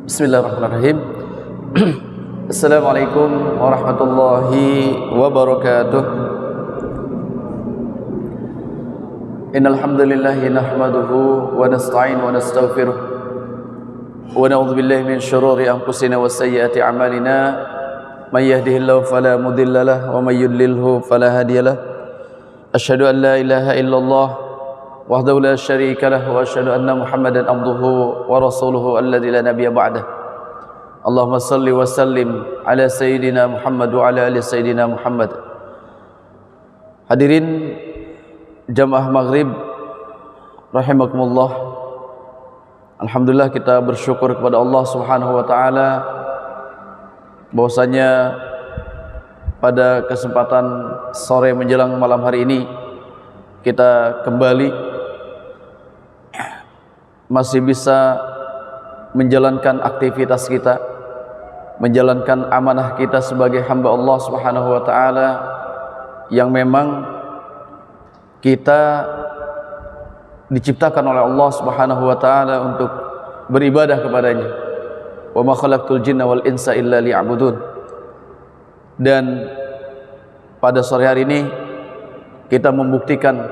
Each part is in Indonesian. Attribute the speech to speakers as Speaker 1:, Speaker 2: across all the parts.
Speaker 1: Bismillahirrahmanirrahim. Assalamualaikum warahmatullahi wabarakatuh. Innal hamdalillah nahmaduhu wa nasta'in wa nastaghfiruh wa na'udzu billahi min shururi anfusina wa sayyiati a'malina. May yahdihillahu fala mudilla lahu wa may yudlilhu fala hadiyalah. Asyhadu an la ilaha illallah wahdahu la syarika lahu wa asyhadu anna Muhammadan abduhu wa rasuluhu alladzi la nabiyya ba'dah. Allahumma salli wa sallim ala sayyidina Muhammad wa ala ali sayyidina Muhammad. Hadirin jamaah maghrib rahimakumullah. Alhamdulillah kita bersyukur kepada Allah Subhanahu wa taala bahwasanya pada kesempatan sore menjelang malam hari ini kita kembali masih bisa menjalankan aktivitas kita, menjalankan amanah kita sebagai hamba Allah Subhanahu wa taala yang memang kita diciptakan oleh Allah Subhanahu wa taala untuk beribadah kepadanya. Wa ma khalaqtul jinna wal insa illa liya'budun. Dan pada sore hari ini kita membuktikan,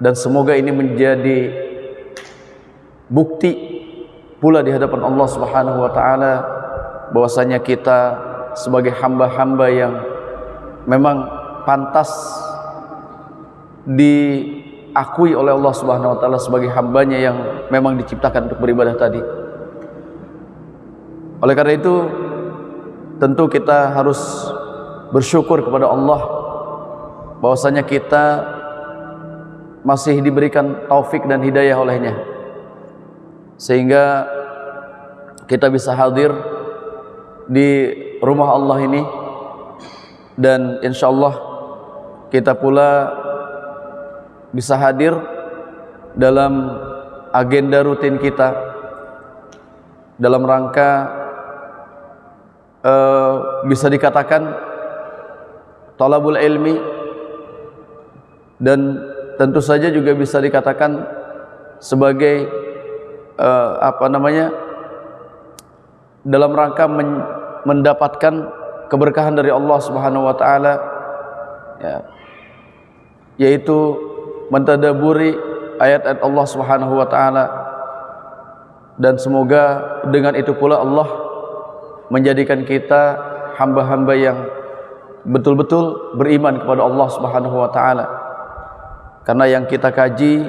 Speaker 1: dan semoga ini menjadi bukti pula di hadapan Allah Subhanahu wa taala bahwasanya kita sebagai hamba-hamba yang memang pantas diakui oleh Allah Subhanahu wa taala sebagai hambanya yang memang diciptakan untuk beribadah tadi. Oleh karena itu tentu kita harus bersyukur kepada Allah bahwasanya kita masih diberikan taufik dan hidayah olehnya, sehingga kita bisa hadir di rumah Allah ini, dan insyaallah kita pula bisa hadir dalam agenda rutin kita dalam rangka bisa dikatakan talabul ilmi, dan tentu saja juga bisa dikatakan sebagai dalam rangka mendapatkan keberkahan dari Allah Subhanahu wa taala, ya, yaitu mentadaburi ayat-ayat Allah Subhanahu wa taala, dan semoga dengan itu pula Allah menjadikan kita hamba-hamba yang betul-betul beriman kepada Allah Subhanahu wa taala. Karena yang kita kaji,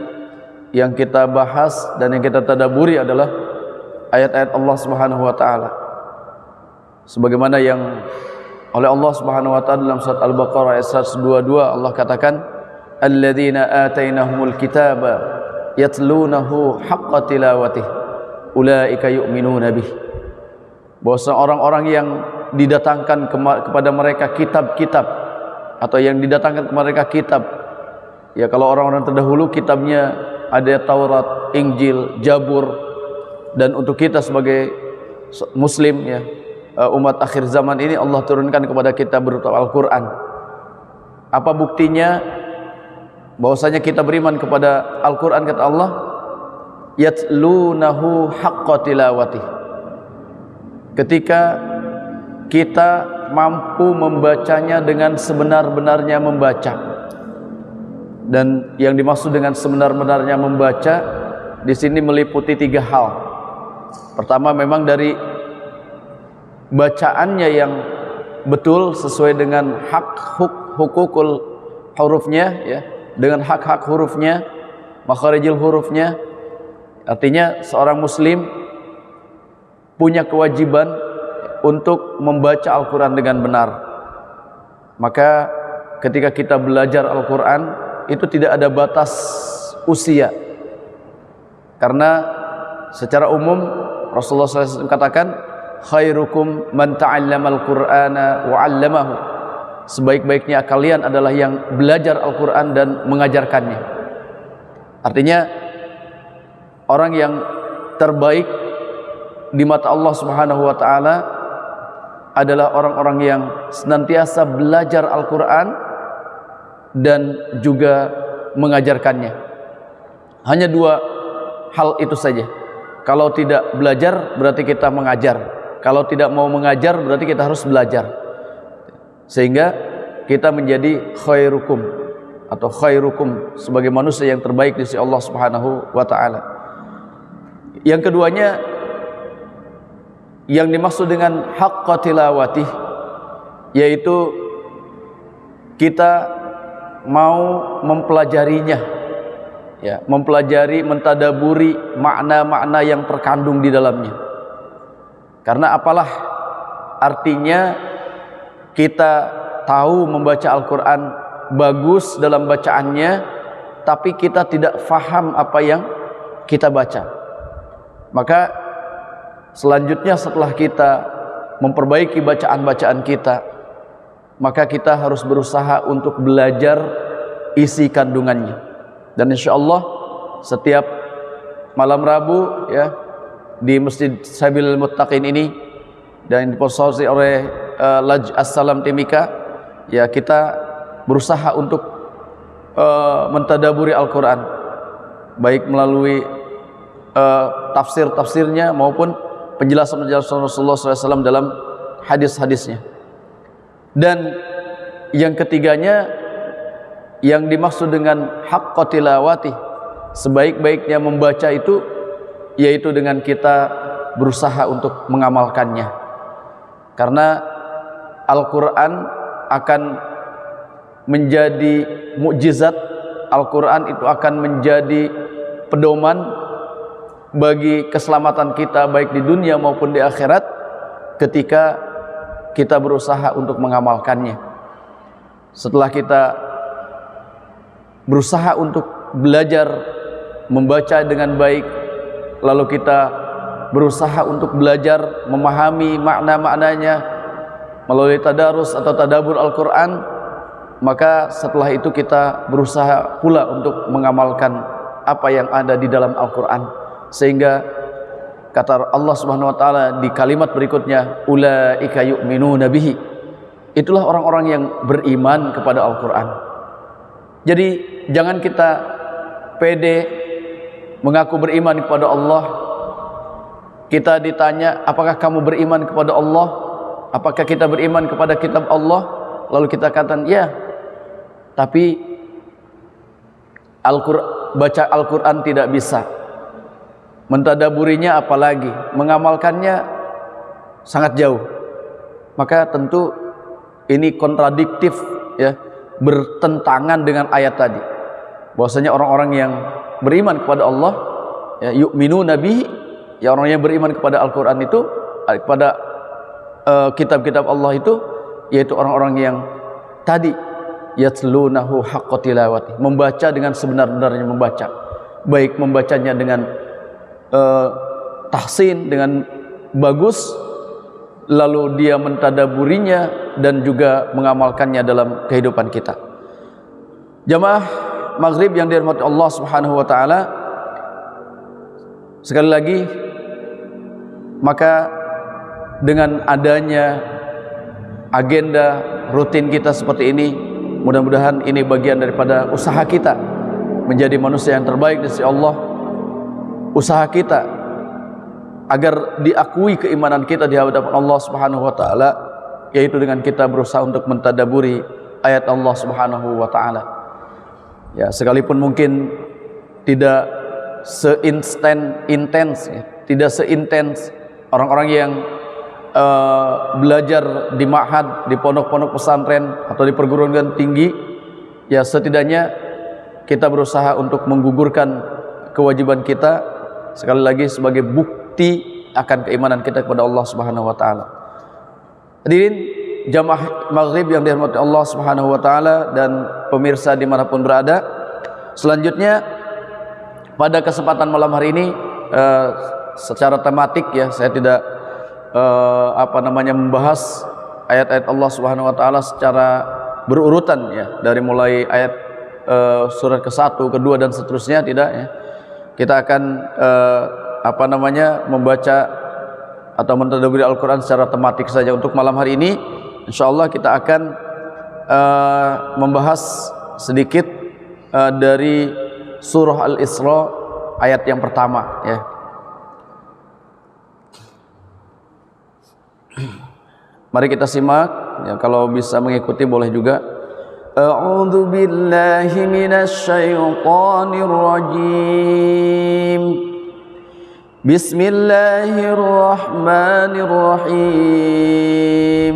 Speaker 1: yang kita bahas dan yang kita tadaburi adalah ayat-ayat Allah Subhanahu wa taala. Sebagaimana yang oleh Allah Subhanahu wa taala dalam surat Al-Baqarah ayat 122 Allah katakan, alladzina atainahumul kitaba yatlunahu haqqa tilawatih ulaika yu'minuna bih. Bahwa orang-orang yang didatangkan kepada mereka kitab-kitab, atau yang didatangkan kepada mereka kitab, ya kalau orang-orang terdahulu kitabnya ada Taurat, Injil, Jabur, dan untuk kita sebagai muslim, ya, umat akhir zaman ini Allah turunkan kepada kita berupa Al-Quran. Apa buktinya bahwasanya kita beriman kepada Al-Quran? Kata Allah, yatlunahu haqqa tilawatih. Ketika kita mampu membacanya dengan sebenar-benarnya membaca. Dan yang dimaksud dengan sebenar-benarnya membaca di sini meliputi 3 hal. Pertama, memang dari bacaannya yang betul sesuai dengan hukukul hurufnya, ya, dengan hak-hak hurufnya, makharijil hurufnya. Artinya seorang muslim punya kewajiban untuk membaca Al-Quran dengan benar. Maka ketika kita belajar Al-Quran itu tidak ada batas usia, karena secara umum Rasulullah SAW katakan, khairukum man ta'allamal qur'ana wa 'allamahu. Sebaik-baiknya kalian adalah yang belajar Al-Quran dan mengajarkannya. Artinya orang yang terbaik di mata Allah Subhanahu wa taala adalah orang-orang yang senantiasa belajar Al-Quran dan juga mengajarkannya. Hanya 2 hal itu saja. Kalau tidak belajar berarti kita mengajar. Kalau tidak mau mengajar berarti kita harus belajar. Sehingga kita menjadi khairukum atau khairukum sebagai manusia yang terbaik di sisi Allah Subhanahu wa taala. Yang keduanya yang dimaksud dengan haqqa tilawatih, yaitu kita mau mempelajarinya, ya, mempelajari, mentadaburi makna-makna yang terkandung di dalamnya. Karena apalah artinya kita tahu membaca Al-Quran, bagus dalam bacaannya, tapi kita tidak faham apa yang kita baca. Maka selanjutnya setelah kita memperbaiki bacaan-bacaan kita, maka kita harus berusaha untuk belajar isi kandungannya. Dan insya Allah setiap malam Rabu, ya, di Masjid Sabilul Muttaqin ini dan disponsori oleh Laj As-Salam Timika, ya, kita berusaha untuk mentadaburi Al-Quran, baik melalui tafsir-tafsirnya maupun penjelasan-penjelasan Rasulullah SAW dalam hadis-hadisnya. Dan yang ketiganya yang dimaksud dengan haqqa tilawati, sebaik-baiknya membaca itu, yaitu dengan kita berusaha untuk mengamalkannya. Karena Al-Quran akan menjadi mukjizat, Al-Quran itu akan menjadi pedoman bagi keselamatan kita baik di dunia maupun di akhirat ketika kita berusaha untuk mengamalkannya. Setelah kita berusaha untuk belajar membaca dengan baik, lalu kita berusaha untuk belajar memahami makna-maknanya melalui tadarus atau tadabur Al-Quran, maka setelah itu kita berusaha pula untuk mengamalkan apa yang ada di dalam Al-Quran. Sehingga kata Allah Subhanahu wa taala di kalimat berikutnya, ulaika yu'minuna bihi, itulah orang-orang yang beriman kepada Al-Quran. Jadi jangan kita pede mengaku beriman kepada Allah. Kita ditanya, apakah kamu beriman kepada Allah? Apakah kita beriman kepada kitab Allah? Lalu kita katakan ya, tapi baca Al-Quran tidak bisa, mentadaburinya apalagi, mengamalkannya sangat jauh. Maka tentu ini kontradiktif, ya, bertentangan dengan ayat tadi, bahwasanya orang-orang yang beriman kepada Allah, ya, yu'minuna bihi, ya, orang yang beriman kepada Al-Quran itu, kepada kitab-kitab Allah itu, yaitu orang-orang yang tadi yatlunahu haqqa tilawati, membaca dengan sebenar-benarnya membaca, baik membacanya dengan tahsin, dengan bagus, lalu dia mentadaburinya dan juga mengamalkannya dalam kehidupan kita. Jamaah maghrib yang dirahmati Allah Subhanahu wa taala, sekali lagi, maka dengan adanya agenda rutin kita seperti ini, mudah-mudahan ini bagian daripada usaha kita menjadi manusia yang terbaik di sisi Allah. Usaha kita agar diakui keimanan kita di hadapan Allah Subhanahu wa taala, yaitu dengan kita berusaha untuk mentadaburi ayat Allah Subhanahu wa taala. Ya, sekalipun mungkin tidak intens, ya, tidak seintens orang-orang yang belajar di ma'had, di pondok-pondok pesantren atau di perguruan tinggi, ya setidaknya kita berusaha untuk menggugurkan kewajiban kita, sekali lagi sebagai bukti akan keimanan kita kepada Allah Subhanahu wa taala. Hadirin jamaah maghrib yang dirahmati Allah Subhanahu wa taala dan pemirsa dimanapun berada, selanjutnya pada kesempatan malam hari ini secara tematik, ya, saya tidak membahas ayat-ayat Allah Subhanahu wa taala secara berurutan, ya, dari mulai ayat surat ke-1, ke-2 dan seterusnya, tidak, ya. Kita akan membaca atau mentadaburi Al-Quran secara tematik saja. Untuk malam hari ini insyaallah kita akan membahas sedikit dari surah Al-Isra ayat yang pertama, ya. Mari kita simak, ya, kalau bisa mengikuti boleh juga. A'udzu billahi minasy syaithanir rajim. Bismillahirrahmanirrahim.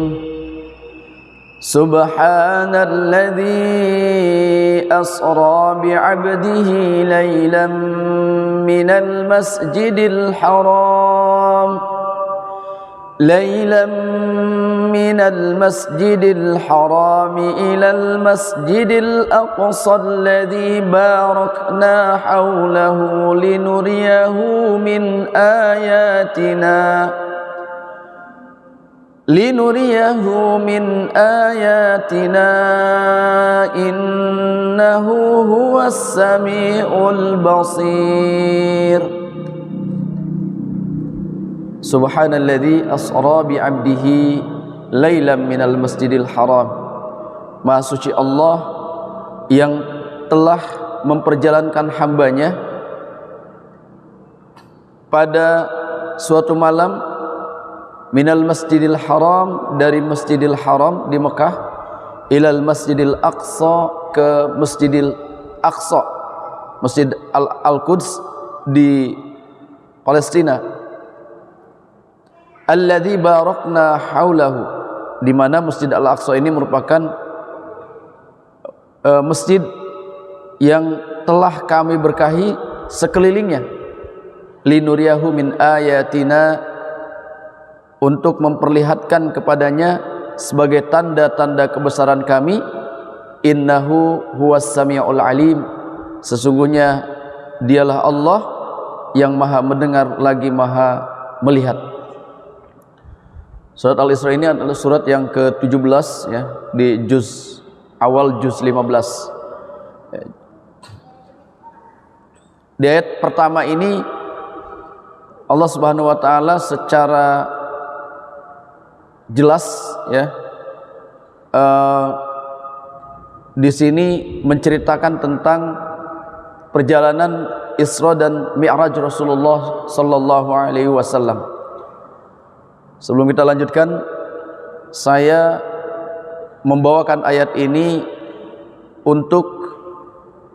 Speaker 1: Subhanalladzi asra bi'abdihi lailan minal masjidil haram ليلا من المسجد الحرام إلى المسجد الأقصى الذي باركنا حوله لنريه من آياتنا إنه هو السميع البصير. Subhanalladzi asra bi'abdihi lailan minal masjidil haram. Maha suci Allah yang telah memperjalankan hambanya pada suatu malam minal masjidil haram, dari masjidil haram di Mekah, ilal masjidil aqsa, ke masjidil aqsa, masjid al-Quds di Palestina. Alladzi barakna haulahu, di mana Masjid Al-Aqsa ini merupakan masjid yang telah kami berkahi sekelilingnya. Linuriyahu min ayatina, untuk memperlihatkan kepadanya sebagai tanda-tanda kebesaran kami. Innahu huwas samiul alim, sesungguhnya dialah Allah yang maha mendengar lagi maha melihat. Surat Al-Isra ini adalah surat yang ke-17, ya, di awal juz 15. Di ayat pertama ini Allah Subhanahu wa taala secara jelas, ya, di sini menceritakan tentang perjalanan Isra dan Mi'raj Rasulullah sallallahu alaihi wasallam. Sebelum kita lanjutkan, saya membawakan ayat ini untuk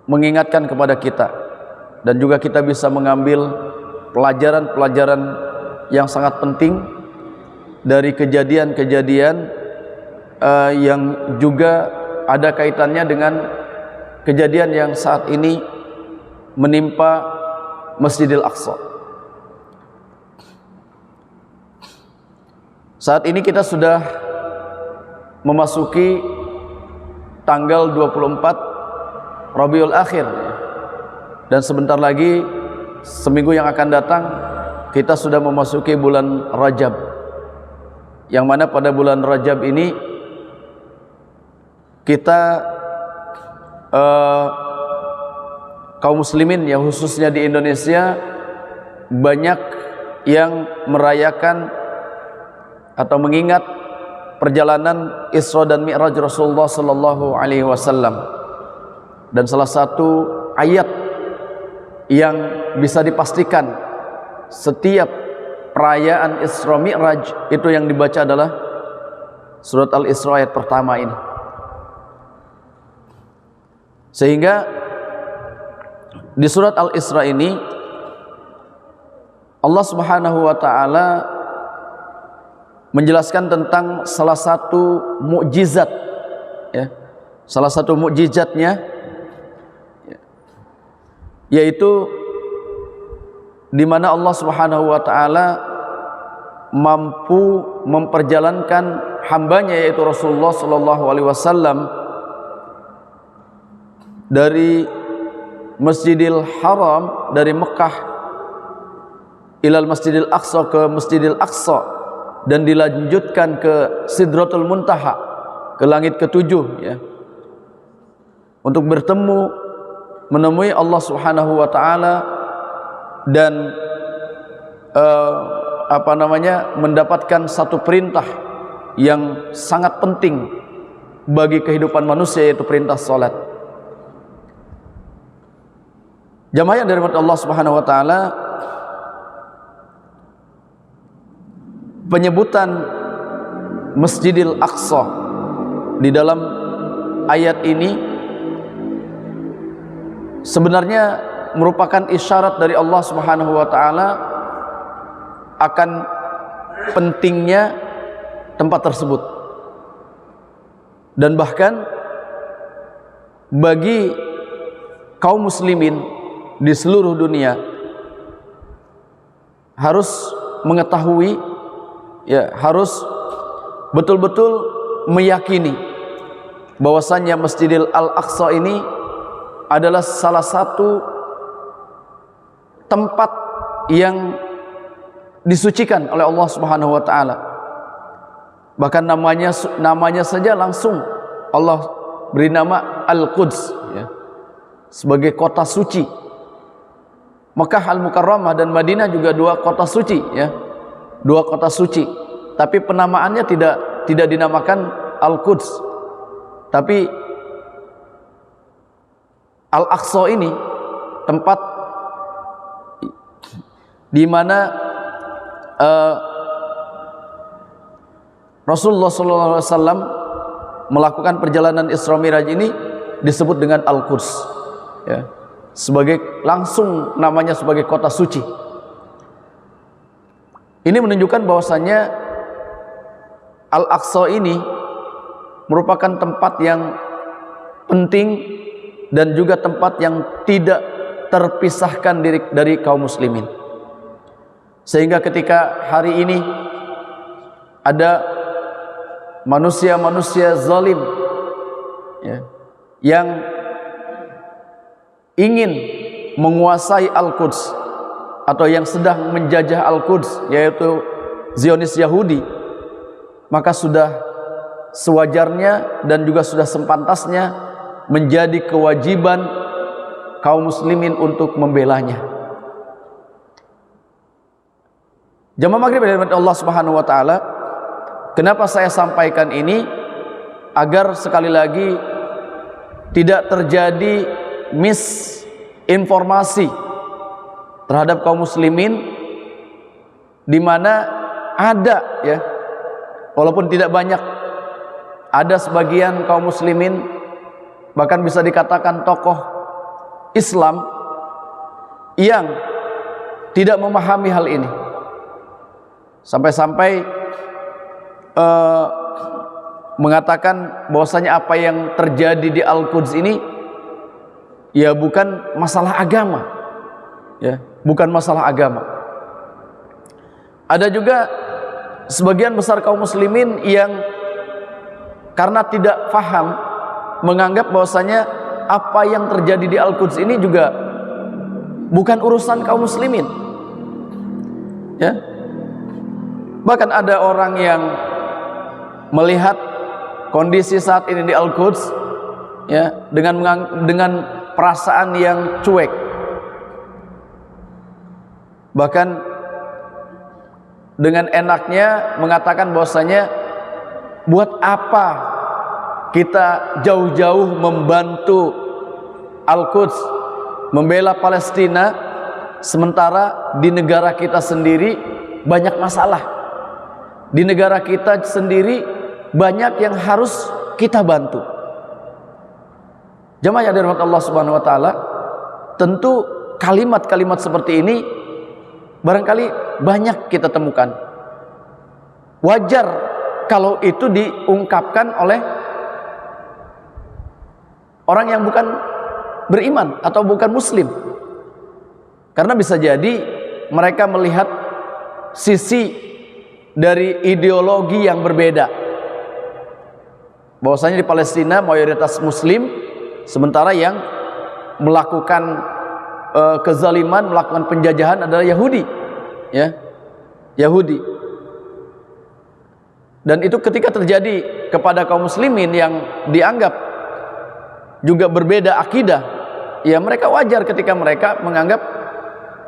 Speaker 1: mengingatkan kepada kita, dan juga kita bisa mengambil pelajaran-pelajaran yang sangat penting dari kejadian-kejadian yang juga ada kaitannya dengan kejadian yang saat ini menimpa Masjidil Aqsa. Saat ini kita sudah memasuki tanggal 24 Rabiul Akhir, dan sebentar lagi, seminggu yang akan datang, kita sudah memasuki bulan Rajab, yang mana pada bulan Rajab ini kita kaum muslimin, yang khususnya di Indonesia, banyak yang merayakan atau mengingat perjalanan Isra dan Mi'raj Rasulullah sallallahu alaihi wasallam. Dan salah satu ayat yang bisa dipastikan setiap perayaan Isra Mi'raj itu yang dibaca adalah surat Al-Isra ayat pertama ini. Sehingga di surat Al-Isra ini Allah Subhanahu wa taala menjelaskan tentang salah satu mukjizat, ya, salah satu mukjizatnya, yaitu di mana Allah Subhanahu wa taala mampu memperjalankan hambanya, yaitu Rasulullah sallallahu alaihi wasallam, dari Masjidil Haram, dari Mekah, ilal Masjidil Aqsa, ke Masjidil Aqsa, dan dilanjutkan ke Sidratul Muntaha, ke langit ketujuh, ya, untuk bertemu, menemui Allah Subhanahu wa taala, dan mendapatkan satu perintah yang sangat penting bagi kehidupan manusia, yaitu perintah salat. Jamaah yang dirahmati Allah Subhanahu wa taala, penyebutan Masjidil Aqsa. Di dalam ayat ini sebenarnya merupakan isyarat dari Allah Subhanahu wa taala akan pentingnya tempat tersebut. Dan bahkan bagi kaum muslimin di seluruh dunia harus mengetahui, ya, harus betul-betul meyakini bahwasannya Masjidil Al-Aqsa ini adalah salah satu tempat yang disucikan oleh Allah Subhanahu wa taala. Bahkan namanya saja langsung Allah beri nama Al-Quds, ya, sebagai kota suci. Makkah Al-Mukarramah dan Madinah juga dua kota suci, ya, dua kota suci. Tapi penamaannya tidak dinamakan Al-Quds, tapi Al-Aqsa ini tempat di mana Rasulullah SAW melakukan perjalanan Isra Miraj ini disebut dengan Al-Quds, ya, sebagai langsung namanya sebagai kota suci. Ini menunjukkan bahwasannya Al-Aqsa ini merupakan tempat yang penting dan juga tempat yang tidak terpisahkan dari kaum muslimin. Sehingga ketika hari ini ada manusia-manusia zalim, ya, yang ingin menguasai Al-Quds atau yang sedang menjajah Al-Quds, yaitu Zionis Yahudi, maka sudah sewajarnya dan juga sudah sepantasnya menjadi kewajiban kaum muslimin untuk membelanya. Jamaah maghrib dari Allah Subhanahu wa taala, kenapa saya sampaikan ini? Agar sekali lagi tidak terjadi misinformasi terhadap kaum muslimin, di mana ada, ya, walaupun tidak banyak, ada sebagian kaum muslimin, bahkan bisa dikatakan tokoh Islam, yang tidak memahami hal ini. Sampai-sampai mengatakan bahwasanya apa yang terjadi di Al-Quds ini ya bukan masalah agama, ya, bukan masalah agama. Ada juga sebagian besar kaum muslimin yang karena tidak paham menganggap bahwasanya apa yang terjadi di Al-Quds ini juga bukan urusan kaum muslimin, ya. Bahkan ada orang yang melihat kondisi saat ini di Al-Quds, ya, dengan perasaan yang cuek. Bahkan dengan enaknya mengatakan bahwasanya buat apa kita jauh-jauh membantu Al-Quds, membela Palestina, sementara di negara kita sendiri banyak masalah. Di negara kita sendiri banyak yang harus kita bantu. Jamaah yang dirahmati Allah Subhanahu wa taala, tentu kalimat-kalimat seperti ini barangkali banyak kita temukan. Wajar kalau itu diungkapkan oleh orang yang bukan beriman atau bukan muslim. Karena bisa jadi mereka melihat sisi dari ideologi yang berbeda. Bahwasanya di Palestina mayoritas muslim, sementara yang melakukan kezaliman, melakukan penjajahan adalah Yahudi, ya, Yahudi. Dan itu ketika terjadi kepada kaum muslimin yang dianggap juga berbeda akidah, ya mereka wajar ketika mereka menganggap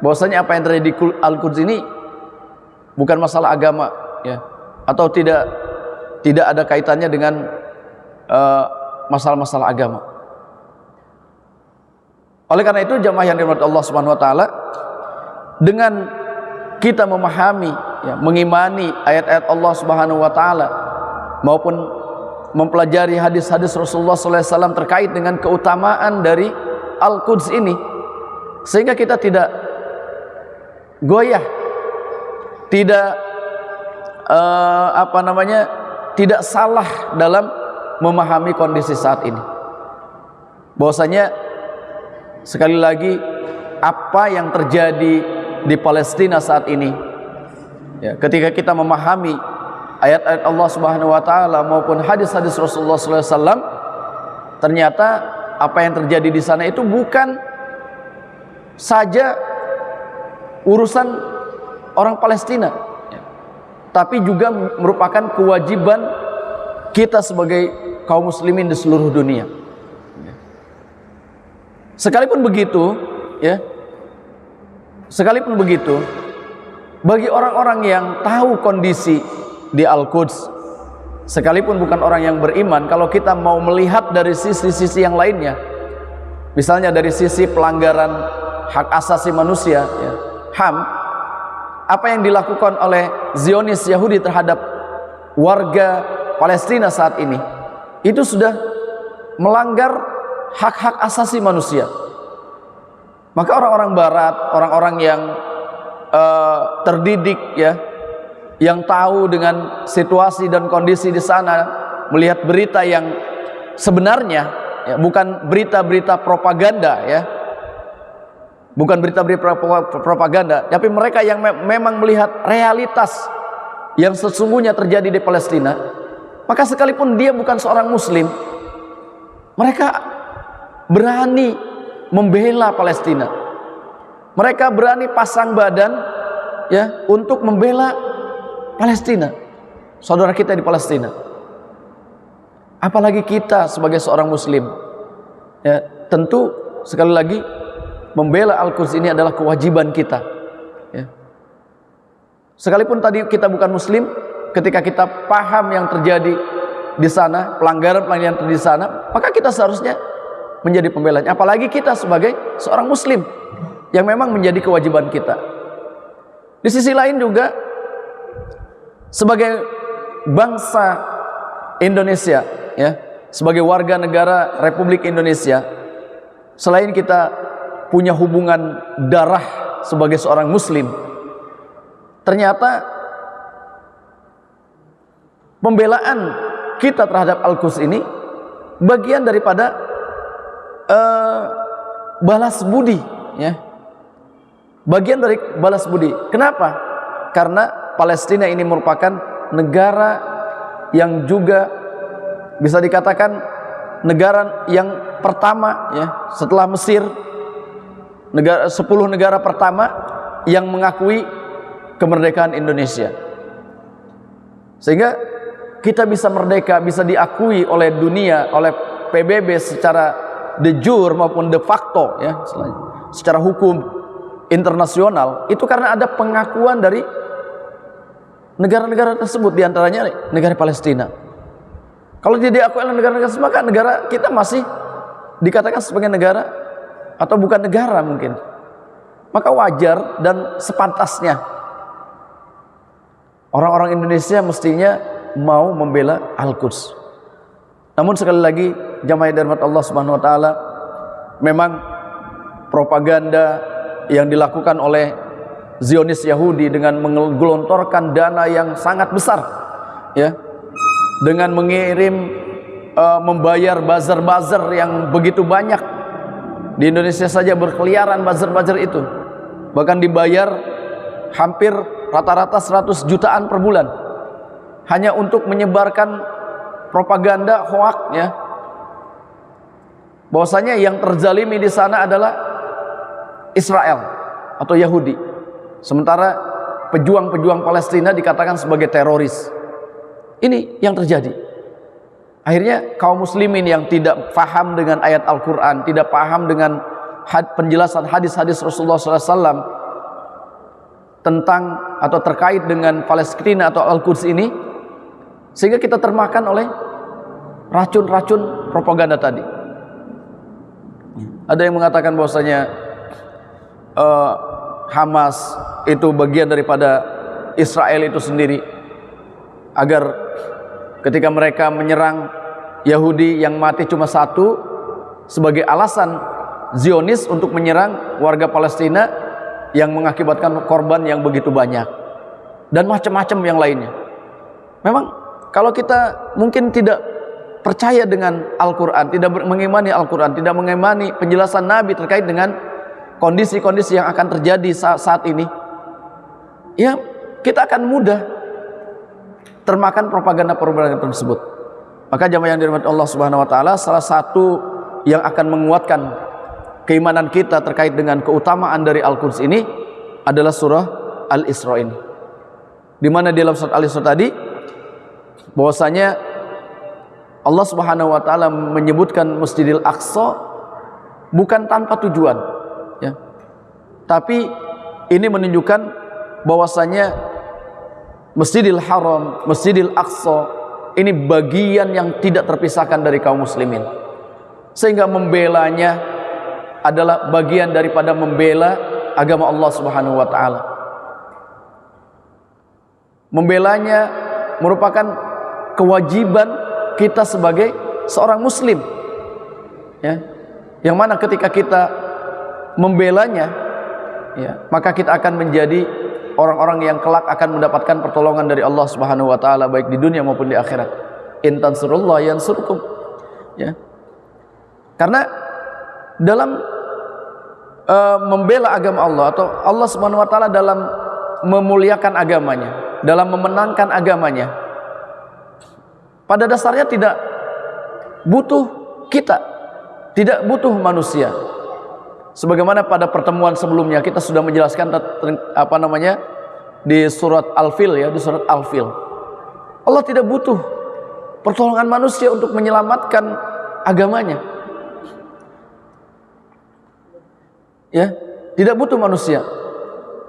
Speaker 1: bahwasanya apa yang terjadi di Al-Quds ini bukan masalah agama, ya, atau tidak ada kaitannya dengan masalah-masalah agama. Oleh karena itu jamaah yang dirahmati Allah Subhanahu wa taala, dengan kita memahami, ya, mengimani ayat-ayat Allah Subhanahu wa taala maupun mempelajari hadis-hadis Rasulullah SAW terkait dengan keutamaan dari Al-Quds ini, sehingga kita tidak goyah, tidak tidak salah dalam memahami kondisi saat ini. Bahwasanya sekali lagi apa yang terjadi di Palestina saat ini, ya, ketika kita memahami ayat-ayat Allah Subhanahu wa taala maupun hadis-hadis Rasulullah SAW, ternyata apa yang terjadi di sana itu bukan saja urusan orang Palestina, tapi juga merupakan kewajiban kita sebagai kaum muslimin di seluruh dunia. Sekalipun begitu, ya, sekalipun begitu, bagi orang-orang yang tahu kondisi di Al-Quds, sekalipun bukan orang yang beriman, kalau kita mau melihat dari sisi-sisi yang lainnya, misalnya dari sisi pelanggaran hak asasi manusia, ya, HAM, apa yang dilakukan oleh Zionis Yahudi terhadap warga Palestina saat ini, itu sudah melanggar hak-hak asasi manusia. Maka orang-orang barat, orang-orang yang terdidik, ya, yang tahu dengan situasi dan kondisi di sana, melihat berita yang sebenarnya, ya, bukan berita-berita propaganda, ya, bukan berita-berita propaganda, tapi mereka yang memang melihat realitas yang sesungguhnya terjadi di Palestina, maka sekalipun dia bukan seorang muslim, mereka berani membela Palestina. Mereka berani pasang badan, ya, untuk membela Palestina, saudara kita di Palestina. Apalagi kita sebagai seorang muslim, ya, tentu sekali lagi membela Al-Quds ini adalah kewajiban kita, ya. Sekalipun tadi kita bukan muslim, ketika kita paham yang terjadi di sana, pelanggaran-pelanggaran di sana, maka kita seharusnya menjadi pembelanya. Apalagi kita sebagai seorang muslim, yang memang menjadi kewajiban kita. Di sisi lain juga, sebagai bangsa Indonesia, ya, sebagai warga negara Republik Indonesia, selain kita punya hubungan darah sebagai seorang muslim, ternyata pembelaan kita terhadap Al-Quds ini bagian daripada balas budi, ya, bagian dari balas budi. Kenapa? Karena Palestina ini merupakan negara yang juga bisa dikatakan negara yang pertama, ya, setelah Mesir, 10 negara pertama yang mengakui kemerdekaan Indonesia. Sehingga kita bisa merdeka, bisa diakui oleh dunia, oleh PBB secara de jure maupun de facto, ya, secara hukum internasional, itu karena ada pengakuan dari negara-negara tersebut, diantaranya negara Palestina. Kalau tidak diakui oleh negara-negara tersebut, maka negara kita masih dikatakan sebagai negara atau bukan negara mungkin. Maka wajar dan sepantasnya orang-orang Indonesia mestinya mau membela Al-Quds. Namun sekali lagi, jamaah dirahmati Allah Subhanahu wa taala, memang propaganda yang dilakukan oleh Zionis Yahudi dengan menggelontorkan dana yang sangat besar, ya, dengan mengirim membayar buzzer-buzzer yang begitu banyak. Di Indonesia saja berkeliaran buzzer-buzzer itu, bahkan dibayar hampir rata-rata 100 jutaan per bulan hanya untuk menyebarkan propaganda hoak, ya, bahwasanya yang terzalimi di sana adalah Israel atau Yahudi, sementara pejuang-pejuang Palestina dikatakan sebagai teroris. Ini yang terjadi. Akhirnya kaum muslimin yang tidak paham dengan ayat Al-Quran, tidak paham dengan penjelasan hadis-hadis Rasulullah SAW tentang atau terkait dengan Palestina atau Al-Quds ini, sehingga kita termakan oleh racun-racun propaganda tadi. Ada yang mengatakan bahwasanya Hamas itu bagian daripada Israel itu sendiri, agar ketika mereka menyerang Yahudi yang mati cuma satu sebagai alasan Zionis untuk menyerang warga Palestina yang mengakibatkan korban yang begitu banyak, dan macam-macam yang lainnya. Memang kalau kita mungkin tidak percaya dengan Al-Quran, tidak mengimani Al-Quran, tidak mengimani penjelasan Nabi terkait dengan kondisi-kondisi yang akan terjadi saat ini, ya kita akan mudah termakan propaganda-propaganda tersebut. Maka jamaah yang dirahmati Allah Subhanahu wa taala, salah satu yang akan menguatkan keimanan kita terkait dengan keutamaan dari Al-Quds ini adalah surah Al-Isra ini, di mana di dalam surat Al-Isra tadi bahwasanya Allah Subhanahu wa taala menyebutkan Masjidil Aqsa bukan tanpa tujuan, ya. Tapi ini menunjukkan bahwasanya Masjidil Haram, Masjidil Aqsa ini bagian yang tidak terpisahkan dari kaum muslimin, sehingga membelanya adalah bagian daripada membela agama Allah Subhanahu wa taala. Membelanya merupakan kewajiban kita sebagai seorang muslim, ya. Yang mana ketika kita membelanya, ya, maka kita akan menjadi orang-orang yang kelak akan mendapatkan pertolongan dari Allah Subhanahu wa taala baik di dunia maupun di akhirat. In tansurullah yansurkum, ya. Karena dalam membela agama Allah, atau Allah Subhanahu wa taala dalam memuliakan agamanya, dalam memenangkan agamanya, pada dasarnya tidak butuh kita, tidak butuh manusia. Sebagaimana pada pertemuan sebelumnya kita sudah menjelaskan di surat Al-Fil, ya, di surat Al-Fil. Allah tidak butuh pertolongan manusia untuk menyelamatkan agamanya. Ya, tidak butuh manusia.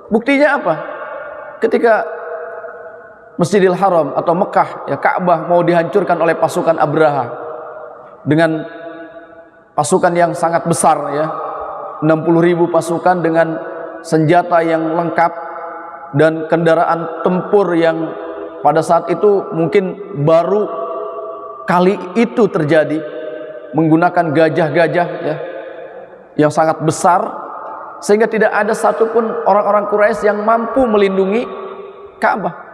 Speaker 1: Buktinya apa? Ketika Masjidil Haram atau Mekah, ya, Ka'bah mau dihancurkan oleh pasukan Abraha dengan pasukan yang sangat besar, ya, 60.000 pasukan dengan senjata yang lengkap dan kendaraan tempur yang pada saat itu mungkin baru kali itu terjadi, menggunakan gajah-gajah, ya, yang sangat besar, sehingga tidak ada satupun orang-orang Quraisy yang mampu melindungi Ka'bah.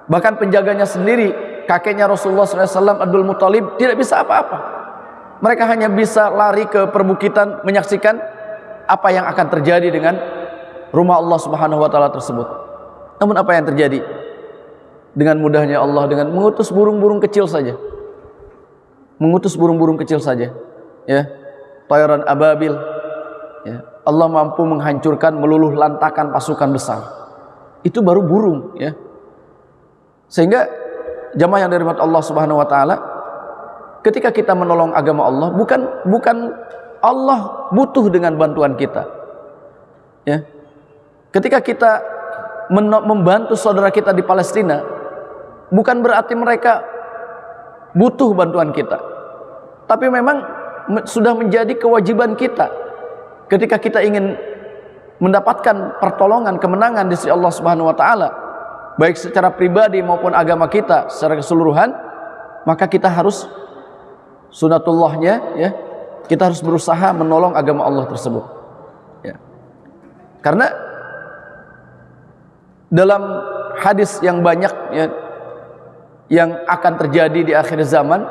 Speaker 1: Bahkan penjaganya sendiri, kakeknya Rasulullah SAW, Abdul Muthalib, tidak bisa apa-apa. Mereka hanya bisa lari ke perbukitan menyaksikan apa yang akan terjadi dengan rumah Allah Subhanahu wa taala tersebut. Namun apa yang terjadi? Dengan mudahnya Allah dengan mengutus burung-burung kecil saja. Mengutus burung-burung kecil saja, ya. Tayran ababil, ya. Allah mampu menghancurkan, meluluh lantakan pasukan besar. Itu baru burung, ya. Sehingga jamaah yang dirahmati Allah Subhanahu wa taala, ketika kita menolong agama Allah, bukan Allah butuh dengan bantuan kita, ya. Ketika kita membantu saudara kita di Palestina, bukan berarti mereka butuh bantuan kita, tapi memang sudah menjadi kewajiban kita ketika kita ingin mendapatkan pertolongan, kemenangan di sisi Allah Subhanahu wa taala, baik secara pribadi maupun agama kita secara keseluruhan, maka kita harus sunatullahnya, ya, kita harus berusaha menolong agama Allah tersebut, ya. Karena dalam hadis yang banyak, ya, yang akan terjadi di akhir zaman,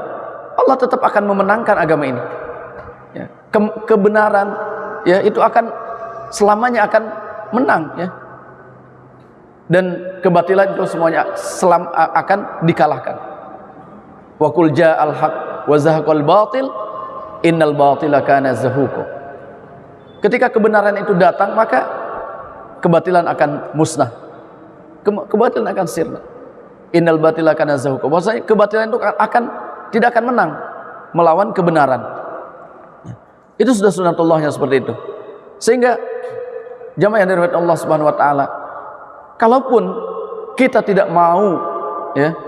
Speaker 1: Allah tetap akan memenangkan agama ini, ya. Kebenaran, ya, itu akan selamanya akan menang, ya. Dan kebatilan itu semuanya akan dikalahkan. Wa qul ja'al haq wa zahaqal batil innal batila kana zahuqa. Ketika kebenaran itu datang, maka kebatilan akan musnah, kebatilan akan sirna. Innal batila kana zahuqa. Maksudnya kebatilan itu tidak akan menang melawan kebenaran. Itu sudah sunatullahnya seperti itu. Sehingga jamaah yang dirahmati Allah Subhanahu wa taala, kalaupun kita tidak mau, ya,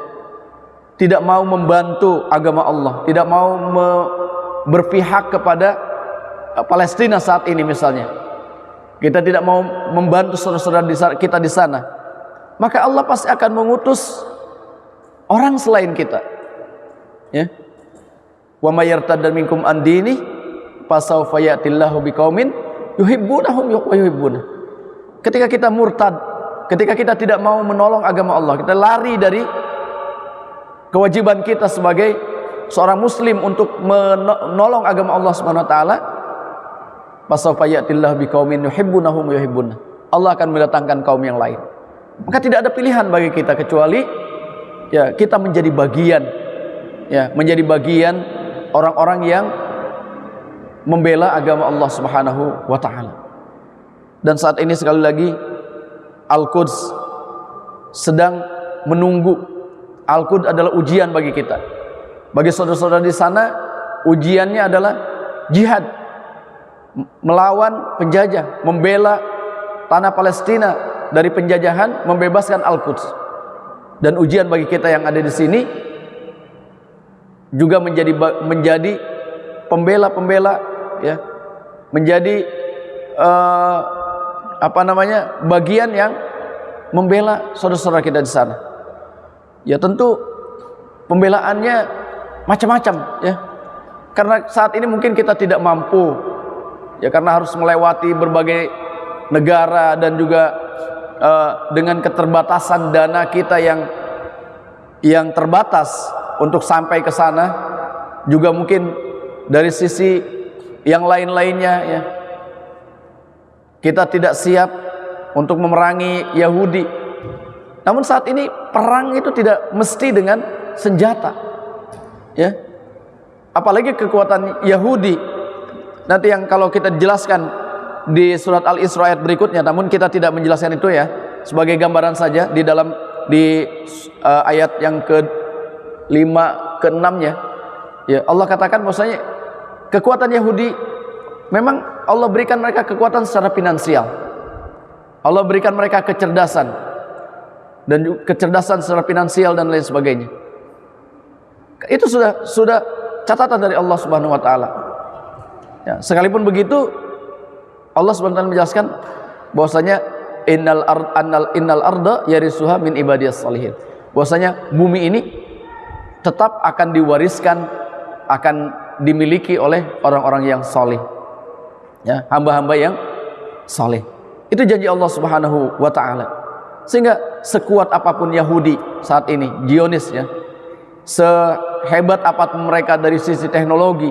Speaker 1: tidak mau membantu agama Allah, tidak mau berpihak kepada Palestina saat ini misalnya, kita tidak mau membantu saudara-saudara kita di sana, maka Allah pasti akan mengutus orang selain kita, Ya. Wa may yartadda minkum an dini fasawfa ya'tillahu biqaumin yuhibbunahum wa yuhibbuna. Ketika kita murtad, ketika kita tidak mau menolong agama Allah, kita lari dari kewajiban kita sebagai seorang muslim untuk menolong agama Allah Subhanahu wa taala, fasawfa ya'tillahu biqaumin yuhibbunahum wa yuhibbuna. Allah akan mendatangkan kaum yang lain. Maka tidak ada pilihan bagi kita kecuali ya kita menjadi bagian, ya menjadi bagian orang-orang yang membela agama Allah Subhanahu wa taala. Dan saat ini sekali lagi Al-Quds sedang menunggu. Al-Quds adalah ujian bagi kita. Bagi saudara-saudara di sana, ujiannya adalah jihad, melawan penjajah, membela tanah Palestina dari penjajahan, membebaskan Al-Quds. Dan ujian bagi kita yang ada di sini juga menjadi pembela-pembela, ya, menjadi bagian yang membela saudara-saudara kita di sana. Ya tentu pembelaannya macam-macam, ya. Karena saat ini mungkin kita tidak mampu, ya, karena harus melewati berbagai negara dan juga dengan keterbatasan dana kita yang terbatas untuk sampai ke sana, juga mungkin dari sisi yang lain-lainnya, ya, kita tidak siap untuk memerangi Yahudi. Namun saat ini perang itu tidak mesti dengan senjata, ya. Apalagi kekuatan Yahudi. Nanti yang kalau kita jelaskan di surat Al-Isra ayat berikutnya, namun kita tidak menjelaskan itu, ya, sebagai gambaran saja di ayat yang ke-5 ke-6-nya. Ya, Allah katakan bahwasanya kekuatan Yahudi memang Allah berikan mereka kekuatan secara finansial. Allah berikan mereka kecerdasan dan kecerdasan secara finansial dan lain sebagainya. Itu sudah catatan dari Allah Subhanahu wa taala. Ya, sekalipun begitu Allah Subhanahu wa taala menjelaskan bahwasanya innal arda yarisuha min ibadiyas salihin. Bahwasanya bumi ini tetap akan diwariskan, akan dimiliki oleh orang-orang yang saleh. Ya, hamba-hamba yang saleh. Itu janji Allah Subhanahu wa taala. Sehingga sekuat apapun Yahudi saat ini, Zionis, ya, sehebat apapun mereka dari sisi teknologi,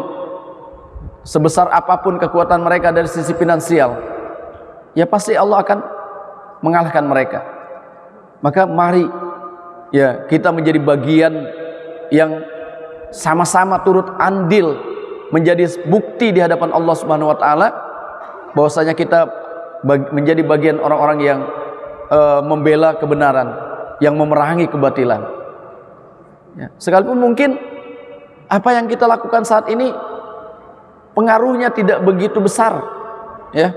Speaker 1: sebesar apapun kekuatan mereka dari sisi finansial, ya pasti Allah akan mengalahkan mereka. Maka mari, ya, kita menjadi bagian yang sama-sama turut andil menjadi bukti di hadapan Allah Subhanahu wa taala bahwasanya kita menjadi bagian orang-orang yang membela kebenaran, yang memerangi kebatilan. Ya, sekalipun mungkin apa yang kita lakukan saat ini pengaruhnya tidak begitu besar, ya.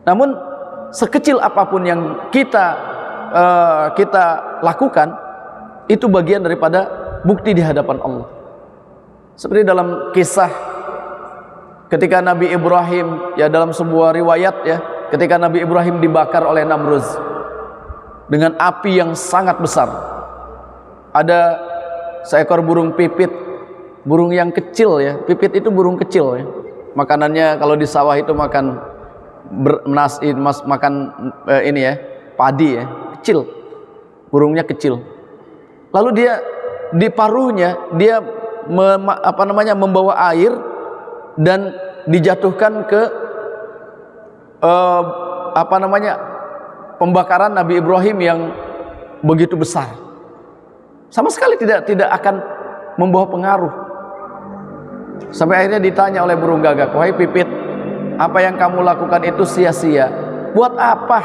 Speaker 1: Namun sekecil apapun yang kita lakukan, itu bagian daripada bukti di hadapan Allah. Seperti dalam kisah ketika Nabi Ibrahim, ya, dalam sebuah riwayat, ya, ketika Nabi Ibrahim dibakar oleh Namrud dengan api yang sangat besar. Ada seekor burung pipit, burung yang kecil, ya. Pipit itu burung kecil, ya. Makanannya kalau di sawah itu makan ini, ya, padi, ya, kecil. Burungnya kecil. Lalu dia di paruhnya dia membawa air dan dijatuhkan ke pembakaran Nabi Ibrahim yang begitu besar. Sama sekali tidak akan membawa pengaruh. Sampai akhirnya ditanya oleh burung gagak, "Wahai pipit, apa yang kamu lakukan itu sia-sia. Buat apa?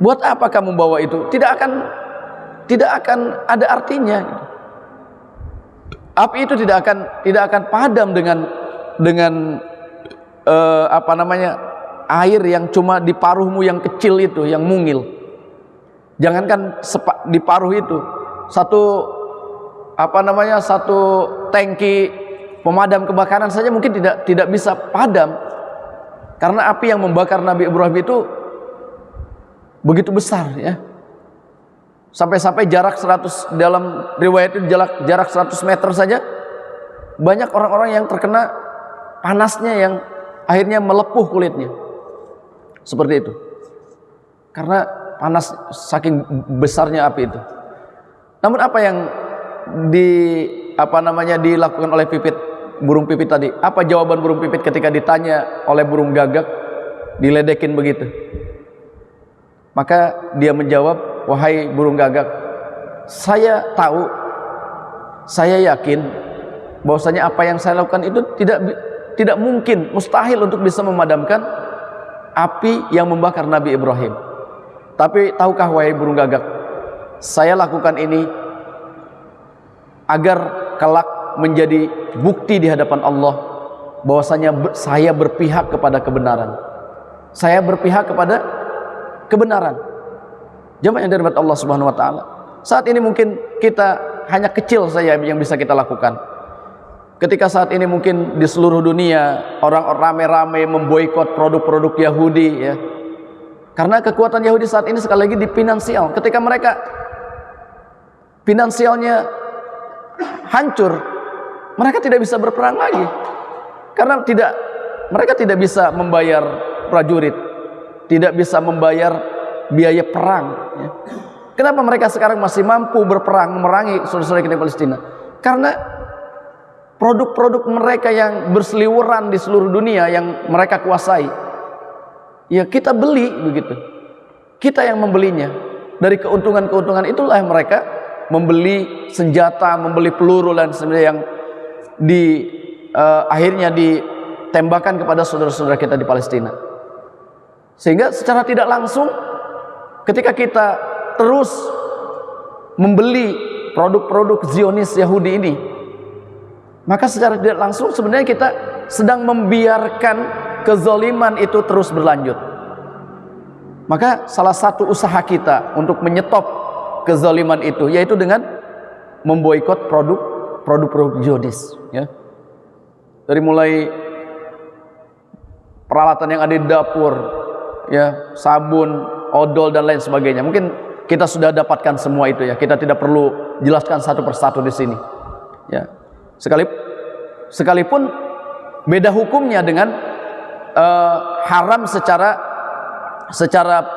Speaker 1: Buat apa kamu bawa itu? Tidak akan ada artinya. Api itu tidak akan padam dengan air yang cuma di paruhmu yang kecil itu, yang mungil. Jangankan di paruh itu, satu tangki pemadam kebakaran saja mungkin tidak bisa padam, karena api yang membakar Nabi Ibrahim itu begitu besar, ya. Sampai-sampai jarak 100, dalam riwayat itu jarak 100 meter saja banyak orang-orang yang terkena panasnya yang akhirnya melepuh kulitnya. Seperti itu. Karena panas, saking besarnya api itu. Namun apa yang dilakukan oleh burung pipit tadi? Apa jawaban burung pipit ketika ditanya oleh burung gagak, diledekin begitu? Maka dia menjawab, wahai burung gagak, saya tahu, saya yakin bahwasanya apa yang saya lakukan itu tidak mungkin, mustahil untuk bisa memadamkan api yang membakar Nabi Ibrahim. Tapi tahukah wahai burung gagak, saya lakukan ini agar kelak menjadi bukti di hadapan Allah bahwasanya saya berpihak kepada kebenaran. Saya berpihak kepada kebenaran. Jamaah yang dirahmati Allah Subhanahu wa taala. Saat ini mungkin kita hanya kecil saja yang bisa kita lakukan. Ketika saat ini mungkin di seluruh dunia orang rame-rame memboikot produk-produk Yahudi, ya. Karena kekuatan Yahudi saat ini sekali lagi di finansial. Ketika mereka finansialnya hancur, mereka tidak bisa berperang lagi. Karena mereka tidak bisa membayar prajurit, tidak bisa membayar biaya perang, ya. Kenapa mereka sekarang masih mampu berperang memerangi saudara-saudara kita di Palestina? Karena produk-produk mereka yang berseliweran di seluruh dunia yang mereka kuasai, ya kita beli begitu. Kita yang membelinya. Dari keuntungan-keuntungan itulah yang mereka membeli senjata, membeli peluru dan sebagainya yang akhirnya ditembakkan kepada saudara-saudara kita di Palestina. Sehingga secara tidak langsung ketika kita terus membeli produk-produk Zionis Yahudi ini, maka secara tidak langsung sebenarnya kita sedang membiarkan kezaliman itu terus berlanjut. Maka salah satu usaha kita untuk menyetop kezaliman itu yaitu dengan memboikot produk-produk Zionis, ya. Dari mulai peralatan yang ada di dapur, ya, sabun, odol dan lain sebagainya. Mungkin kita sudah dapatkan semua itu, ya. Kita tidak perlu jelaskan satu persatu di sini, ya. Sekalipun beda hukumnya dengan haram secara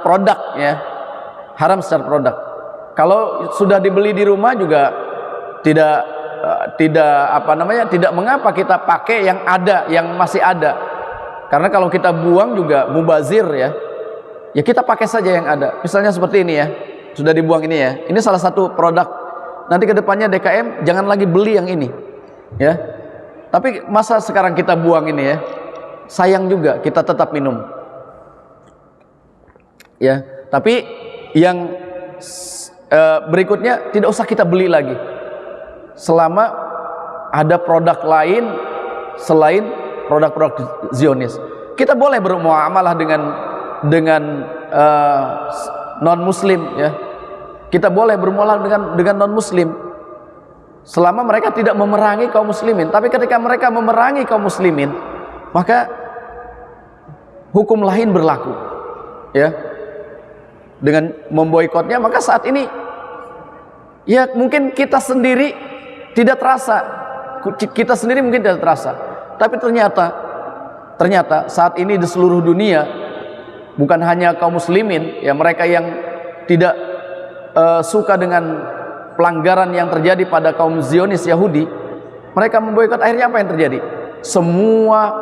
Speaker 1: produk, ya. Haram secara produk. Kalau sudah dibeli di rumah juga tidak mengapa kita pakai yang ada, yang masih ada. Karena kalau kita buang juga mubazir, ya. Ya kita pakai saja yang ada. Misalnya seperti ini, ya. Sudah dibuang ini, ya. Ini salah satu produk. Nanti kedepannya DKM jangan lagi beli yang ini, ya. Tapi masa sekarang kita buang ini, ya. Sayang juga, kita tetap minum, ya. Tapi yang berikutnya tidak usah kita beli lagi selama ada produk lain selain produk-produk Zionis. Kita boleh bermuamalah dengan non muslim, ya. Kita boleh bermuamalah dengan non muslim selama mereka tidak memerangi kaum muslimin. Tapi ketika mereka memerangi kaum muslimin, maka hukum lain berlaku, ya. Dengan memboikotnya, maka saat ini ya mungkin kita sendiri tidak terasa, tapi ternyata saat ini di seluruh dunia bukan hanya kaum muslimin, ya, mereka yang tidak suka dengan pelanggaran yang terjadi pada kaum Zionis Yahudi, mereka memboikot. Akhirnya apa yang terjadi? Semua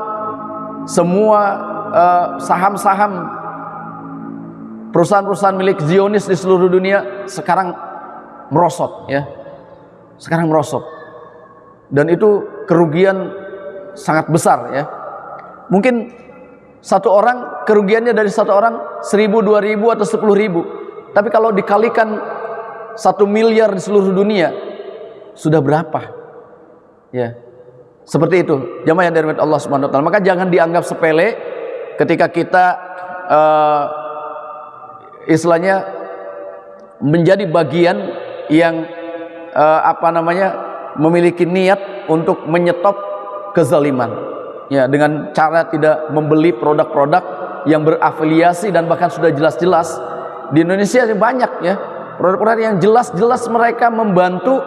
Speaker 1: saham-saham perusahaan-perusahaan milik Zionis di seluruh dunia sekarang merosot, ya. Sekarang merosot. Dan itu kerugian sangat besar, ya. Mungkin satu orang kerugiannya dari satu orang 1.000, 2.000 atau 10.000. Tapi kalau dikalikan 1 miliar di seluruh dunia, sudah berapa? Ya. Seperti itu. Jamaah yang dirahmati Allah Subhanahu wa taala. Maka jangan dianggap sepele ketika kita istilahnya menjadi bagian yang memiliki niat untuk menyetop kezaliman, ya, dengan cara tidak membeli produk-produk yang berafiliasi dan bahkan sudah jelas-jelas di Indonesia banyak, ya, produk-produk yang jelas-jelas mereka membantu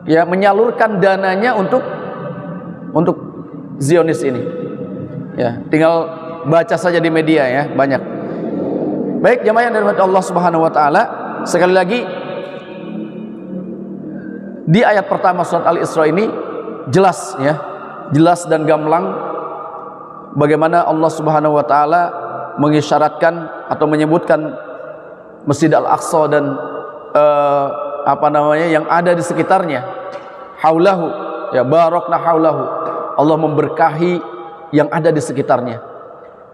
Speaker 1: ya menyalurkan dananya untuk Zionis ini. Ya, tinggal baca saja di media ya, banyak. Baik jamaah yang dirahmati Allah Subhanahu wa taala, sekali lagi di ayat pertama surat Al-Isra ini jelas ya, jelas dan gamblang bagaimana Allah Subhanahu wa taala mengisyaratkan atau menyebutkan Masjid Al-Aqsa dan yang ada di sekitarnya. Haulahu ya, barakna haulahu. Allah memberkahi yang ada di sekitarnya.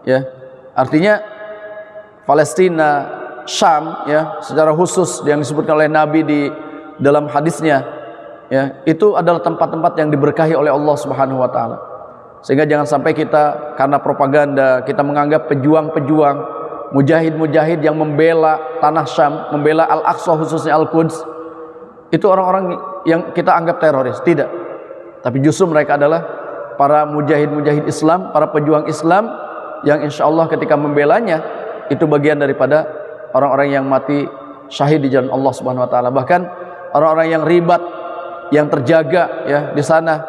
Speaker 1: Ya. Artinya Palestina, Syam ya, secara khusus yang disebutkan oleh Nabi di dalam hadisnya ya, itu adalah tempat-tempat yang diberkahi oleh Allah Subhanahu wa taala. Sehingga jangan sampai kita karena propaganda kita menganggap pejuang-pejuang, mujahid-mujahid yang membela tanah Syam, membela Al-Aqsa khususnya Al-Quds, itu orang-orang yang kita anggap teroris. Tidak. Tapi justru mereka adalah para mujahid-mujahid Islam, para pejuang Islam yang insya Allah ketika membelanya itu bagian daripada orang-orang yang mati syahid di jalan Allah Subhanahu wa taala. Bahkan orang-orang yang ribat, yang terjaga ya di sana,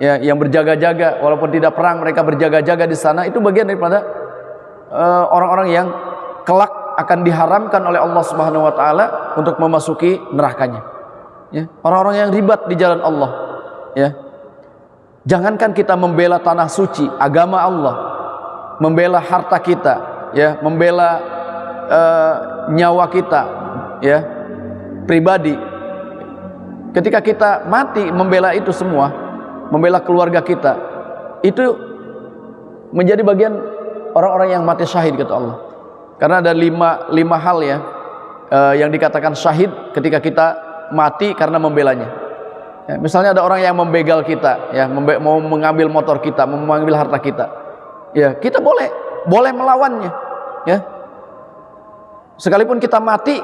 Speaker 1: ya, yang berjaga-jaga walaupun tidak perang, mereka berjaga-jaga di sana, itu bagian daripada orang-orang yang kelak akan diharamkan oleh Allah Subhanahu wa taala untuk memasuki nerakanya. Ya, orang-orang yang ribat di jalan Allah. Ya. Jangankan kita membela tanah suci, agama Allah, membela harta kita, ya, membela nyawa kita, ya, pribadi. Ketika kita mati membela itu semua, membela keluarga kita, itu menjadi bagian orang-orang yang mati syahid kata Allah. Karena ada lima hal ya yang dikatakan syahid ketika kita mati karena membelanya. Ya, misalnya ada orang yang membegal kita, ya, mau mengambil motor kita, mau mengambil harta kita, ya, kita boleh melawannya, ya. Sekalipun kita mati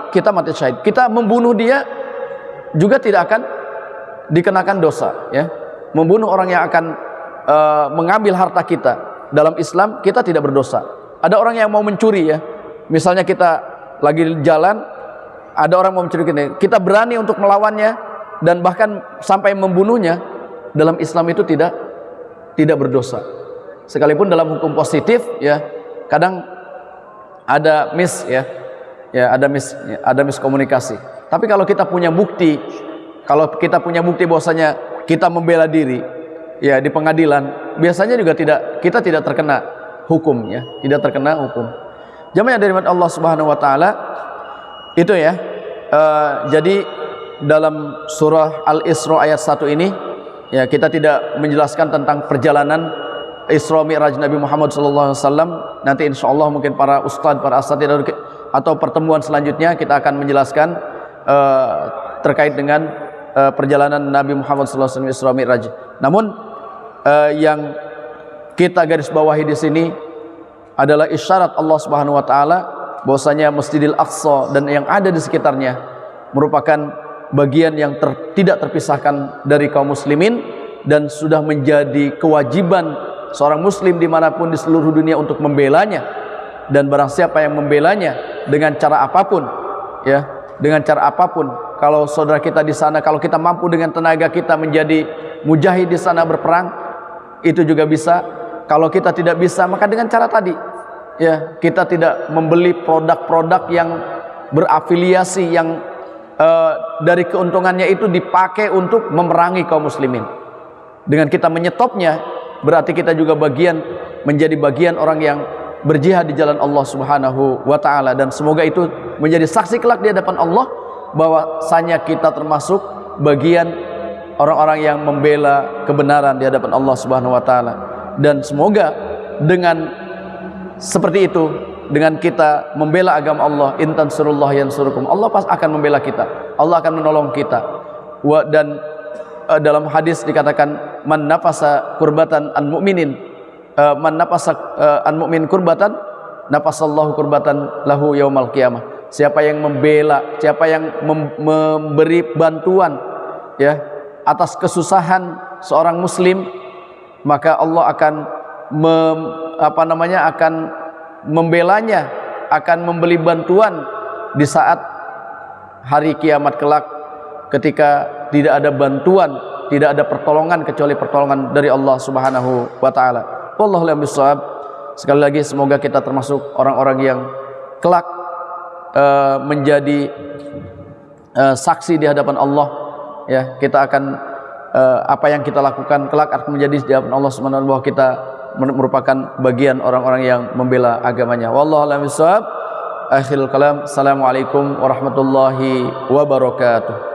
Speaker 1: syahid. Kita membunuh dia juga tidak akan dikenakan dosa, ya. Membunuh orang yang akan mengambil harta kita dalam Islam, kita tidak berdosa. Ada orang yang mau mencuri, ya, misalnya kita lagi jalan, ada orang mau mencuri kita berani untuk melawannya dan bahkan sampai membunuhnya, dalam Islam itu tidak berdosa. Sekalipun dalam hukum positif, ya, kadang ada ada miskomunikasi. Tapi kalau kita punya bukti, bahwasanya kita membela diri, ya, di pengadilan, biasanya juga kita tidak terkena hukum, ya, tidak terkena hukum. Jamaah yang dirahmati Allah Subhanahu wa taala, itu ya. Jadi dalam surah Al-Isra ayat 1 ini, ya, kita tidak menjelaskan tentang perjalanan Isra Mi'raj Nabi Muhammad SAW. Nanti insya Allah mungkin para ustadz, para asatidz atau pertemuan selanjutnya kita akan menjelaskan terkait dengan perjalanan Nabi Muhammad SAW Isra Mi'raj. Namun yang kita garis bawahi di sini adalah isyarat Allah Subhanahu wa taala bahwasanya Masjidil Aqsa dan yang ada di sekitarnya merupakan bagian yang tidak terpisahkan dari kaum muslimin dan sudah menjadi kewajiban seorang muslim dimanapun di seluruh dunia untuk membelanya. Dan barang siapa yang membelanya dengan cara apapun, ya, dengan cara apapun, kalau saudara kita di sana, kalau kita mampu dengan tenaga kita menjadi mujahid di sana berperang, itu juga bisa. Kalau kita tidak bisa, maka dengan cara tadi, ya, kita tidak membeli produk-produk yang berafiliasi yang dari keuntungannya itu dipakai untuk memerangi kaum muslimin. Dengan kita menyetopnya, berarti kita juga menjadi bagian orang yang berjihad di jalan Allah Subhanahu wa taala, dan semoga itu menjadi saksi kelak di hadapan Allah bahwasanya kita termasuk bagian orang-orang yang membela kebenaran di hadapan Allah Subhanahu wa taala. Dan semoga dengan seperti itu, dengan kita membela agama Allah, in tansurullah yansurukum, Allah pasti akan membela kita, Allah akan menolong kita. Dan dalam hadis dikatakan, man nafasa kurbatan an mu'minin, man nafasa an mu'min kurbatan, nafasallahu kurbatan lahu yaumal qiyamah. Siapa yang membela, siapa yang memberi bantuan, ya, atas kesusahan seorang muslim, maka Allah akan akan membelanya, akan memberi bantuan di saat hari kiamat kelak ketika tidak ada bantuan, tidak ada pertolongan kecuali pertolongan dari Allah Subhanahu wa taala. Wallahu a'lam bishawab. Sekali lagi semoga kita termasuk orang-orang yang kelak menjadi saksi di hadapan Allah, ya. Kita akan apa yang kita lakukan kelak akan menjadi di hadapan Allah Subhanahu wa taala, bahwa kita merupakan bagian orang-orang yang membela agamanya. Wallahu a'lam bishawab. Akhirul kalam. Assalamualaikum warahmatullahi wabarakatuh.